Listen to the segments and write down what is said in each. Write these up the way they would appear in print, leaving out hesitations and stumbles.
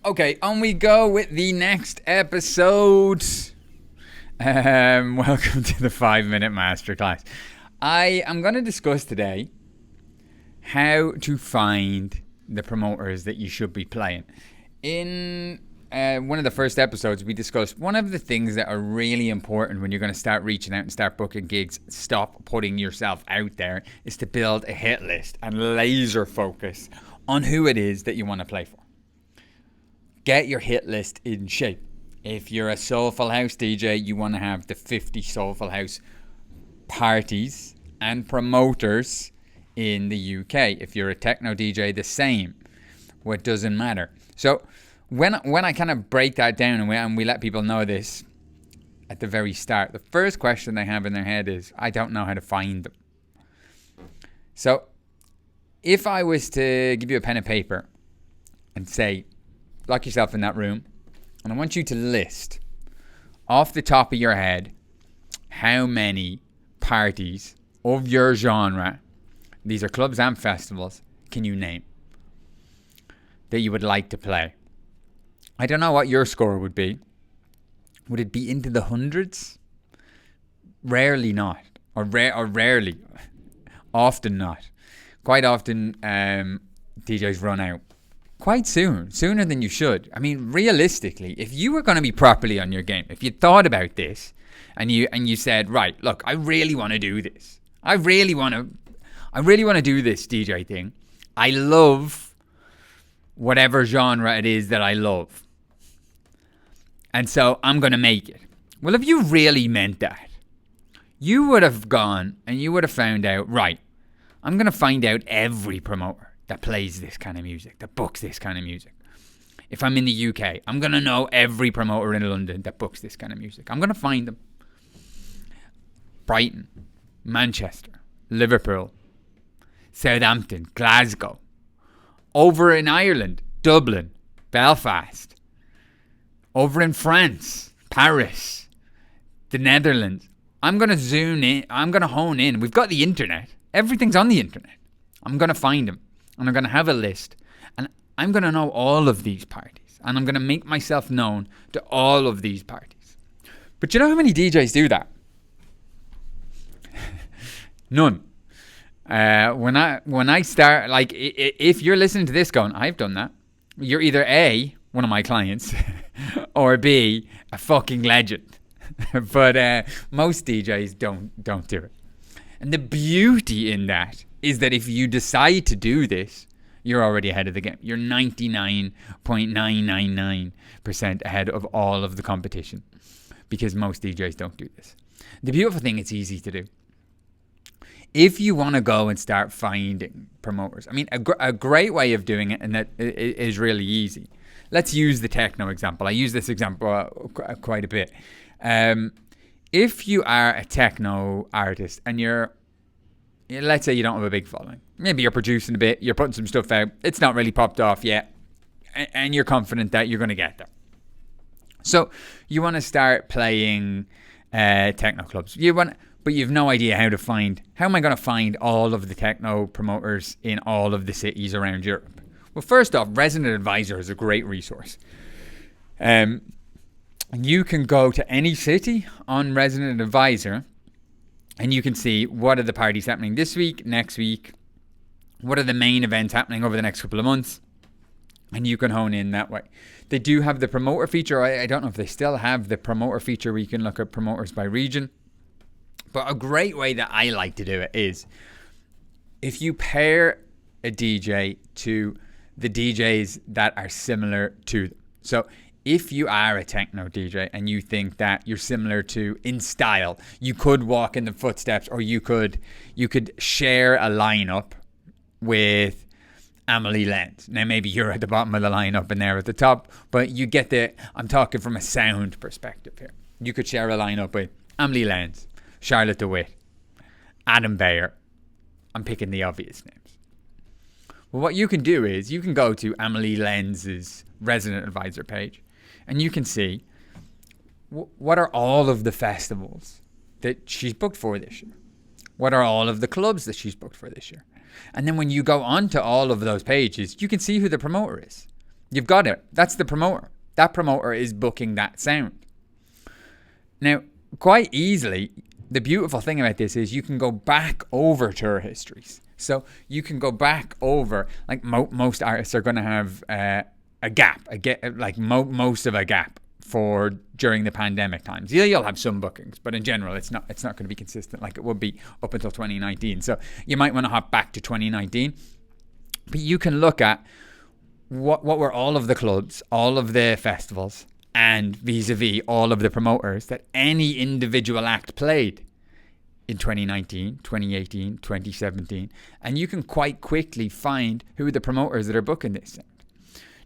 Okay, on we go with the next episode. Welcome to the 5-minute masterclass. I am going to discuss today how to find the promoters that you should be playing. In one of the first episodes, we discussed one of the things that are really important when you're going to start reaching out and start booking gigs, stop putting yourself out there, is to build a hit list and laser focus on who it is that you want to play for. Get your hit list in shape. If you're a Soulful House DJ, you want to have the 50 Soulful House parties and promoters in the UK. If you're a techno DJ, the same. Well, it doesn't matter. So when I kind of break that down and we let people know this at the very start, the first question they have in their head is, I don't know how to find them. So if I was to give you a pen and paper and say, lock yourself in that room, and I want you to list off the top of your head how many parties of your genre, these are clubs and festivals, can you name that you would like to play? I don't know what your score would be. Would it be into the hundreds? Rarely not. Or rarely. Often not. Quite often DJs run out quite soon, sooner than you should. I mean, realistically, if you were going to be properly on your game, if you thought about this and you said, right, look, I really want to do this. I really want to do this DJ thing. I love whatever genre it is that I love. And so I'm going to make it. Well, if you really meant that, you would have gone and you would have found out, right, I'm going to find out every promoter that plays this kind of music, that books this kind of music. If I'm in the UK, I'm going to know every promoter in London that books this kind of music. I'm going to find them. Brighton, Manchester, Liverpool, Southampton, Glasgow. Over in Ireland, Dublin, Belfast. Over in France, Paris, the Netherlands. I'm going to zoom in. I'm going to hone in. We've got the internet. Everything's on the internet. I'm going to find them. And I'm going to have a list. And I'm going to know all of these parties. And I'm going to make myself known to all of these parties. But you know how many DJs do that? None. When I start, like, if you're listening to this going, I've done that, you're either A, one of my clients, or B, a fucking legend. But most DJs don't do it. And the beauty in that is that if you decide to do this, you're already ahead of the game. You're 99.999% ahead of all of the competition, because most DJs don't do this. The beautiful thing, it's easy to do. If you want to go and start finding promoters, I mean, a great way of doing it, and that is really easy. Let's use the techno example. I use this example quite a bit. If you are a techno artist and let's say you don't have a big following. Maybe you're producing a bit, you're putting some stuff out, it's not really popped off yet, and you're confident that you're going to get there. So you want to start playing techno clubs. But you've no idea how am I going to find all of the techno promoters in all of the cities around Europe? Well, first off, Resident Advisor is a great resource. You can go to any city on Resident Advisor and you can see what are the parties happening this week, next week, what are the main events happening over the next couple of months, and you can hone in that way. They do have the promoter feature. I don't know if they still have the promoter feature where you can look at promoters by region, but a great way that I like to do it is if you pair a DJ to the DJs that are similar to them. So if you are a techno DJ and you think that you're similar to in style, you could walk in the footsteps, or you could share a lineup with Amelie Lenz. Now maybe you're at the bottom of the lineup and they're at the top, but you get I'm talking from a sound perspective here. You could share a lineup with Amelie Lenz, Charlotte DeWitt, Adam Bayer. I'm picking the obvious names. Well, what you can do is you can go to Amelie Lenz's Resident Advisor page and you can see what are all of the festivals that she's booked for this year. What are all of the clubs that she's booked for this year? And then when you go onto all of those pages, you can see who the promoter is. You've got it. That's the promoter. That promoter is booking that sound. Now, quite easily, the beautiful thing about this is you can go back over tour histories. So you can go back over, like most artists are going to have a gap, most of a gap for during the pandemic times. Yeah, you'll have some bookings, but in general, it's not going to be consistent like it would be up until 2019. So you might want to hop back to 2019, but you can look at what were all of the clubs, all of the festivals, and vis-a-vis all of the promoters that any individual act played in 2019, 2018, 2017, and you can quite quickly find who are the promoters that are booking this sound.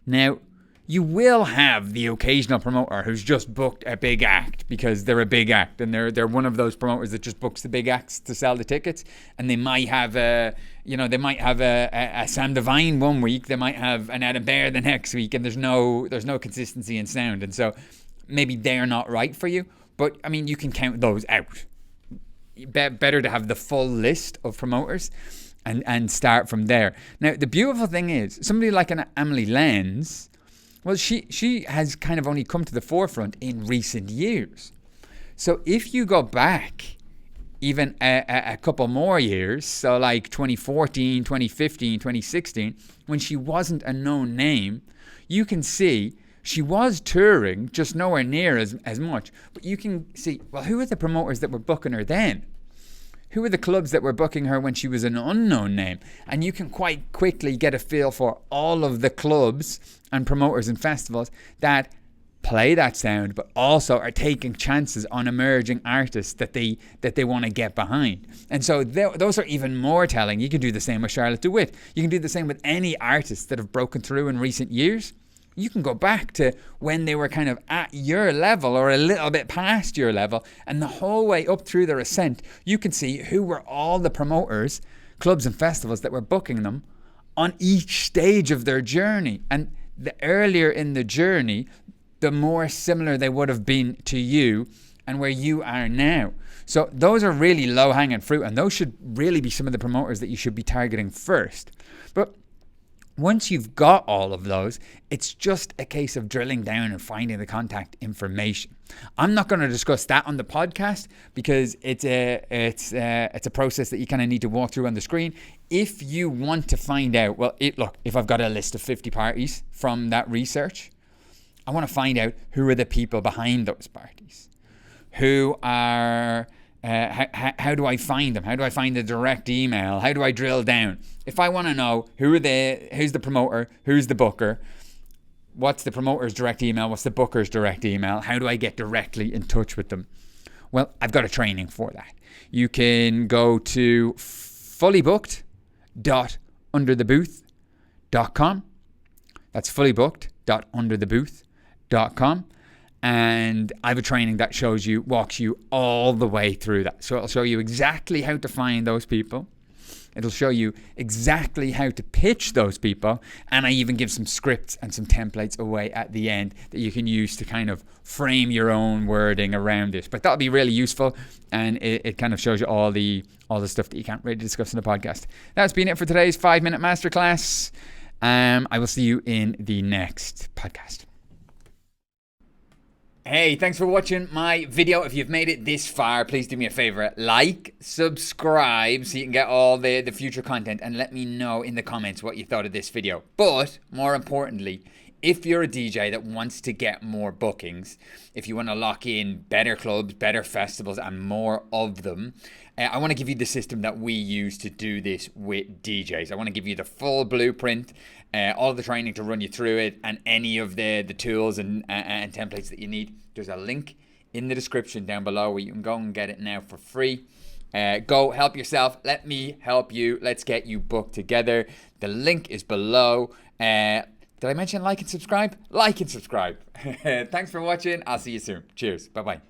Now, you will have the occasional promoter who's just booked a big act because they're a big act and they're one of those promoters that just books the big acts to sell the tickets, and they might have a Sam Divine one week, they might have an Adam Bear the next week, and there's no consistency in sound, and so maybe they're not right for you. But I mean, you can count those out. Better to have the full list of promoters and start from there. Now, the beautiful thing is somebody like an Emily Lenz. Well, she has kind of only come to the forefront in recent years. So if you go back even a couple more years, so like 2014, 2015, 2016, when she wasn't a known name, you can see she was touring, just nowhere near as much. But you can see, well, who are the promoters that were booking her then? Who were the clubs that were booking her when she was an unknown name? And you can quite quickly get a feel for all of the clubs and promoters and festivals that play that sound, but also are taking chances on emerging artists that they want to get behind. And so those are even more telling. You can do the same with Charlotte DeWitt. You can do the same with any artists that have broken through in recent years. You can go back to when they were kind of at your level or a little bit past your level, and the whole way up through their ascent, you can see who were all the promoters, clubs and festivals that were booking them on each stage of their journey. And the earlier in the journey, the more similar they would have been to you and where you are now. So those are really low-hanging fruit, and those should really be some of the promoters that you should be targeting first. But once you've got all of those, it's just a case of drilling down and finding the contact information. I'm not going to discuss that on the podcast because it's a process that you kind of need to walk through on the screen. If you want to find out, look, if I've got a list of 50 parties from that research, I want to find out who are the people behind those parties. Who are... how do I find them? How do I find the direct email? How do I drill down? If I want to know who's the promoter, who's the booker, what's the promoter's direct email, what's the booker's direct email, how do I get directly in touch with them? Well, I've got a training for that. You can go to fullybooked.underthebooth.com. That's fullybooked.underthebooth.com. And I have a training that walks you all the way through that. So it'll show you exactly how to find those people. It'll show you exactly how to pitch those people. And I even give some scripts and some templates away at the end that you can use to kind of frame your own wording around it. But that'll be really useful. And it kind of shows you all the stuff that you can't really discuss in the podcast. That's been it for today's 5-minute masterclass. I will see you in the next podcast. Hey, thanks for watching my video. If you've made it this far, please do me a favor. Like, subscribe so you can get all the future content, and let me know in the comments what you thought of this video. But more importantly, if you're a DJ that wants to get more bookings, if you want to lock in better clubs, better festivals, and more of them, I want to give you the system that we use to do this with DJs. I want to give you the full blueprint, all the training to run you through it, and any of the tools and templates that you need. There's a link in the description down below where you can go and get it now for free. Go help yourself. Let me help you. Let's get you booked together. The link is below. Did I mention like and subscribe? Like and subscribe. Thanks for watching. I'll see you soon. Cheers. Bye-bye.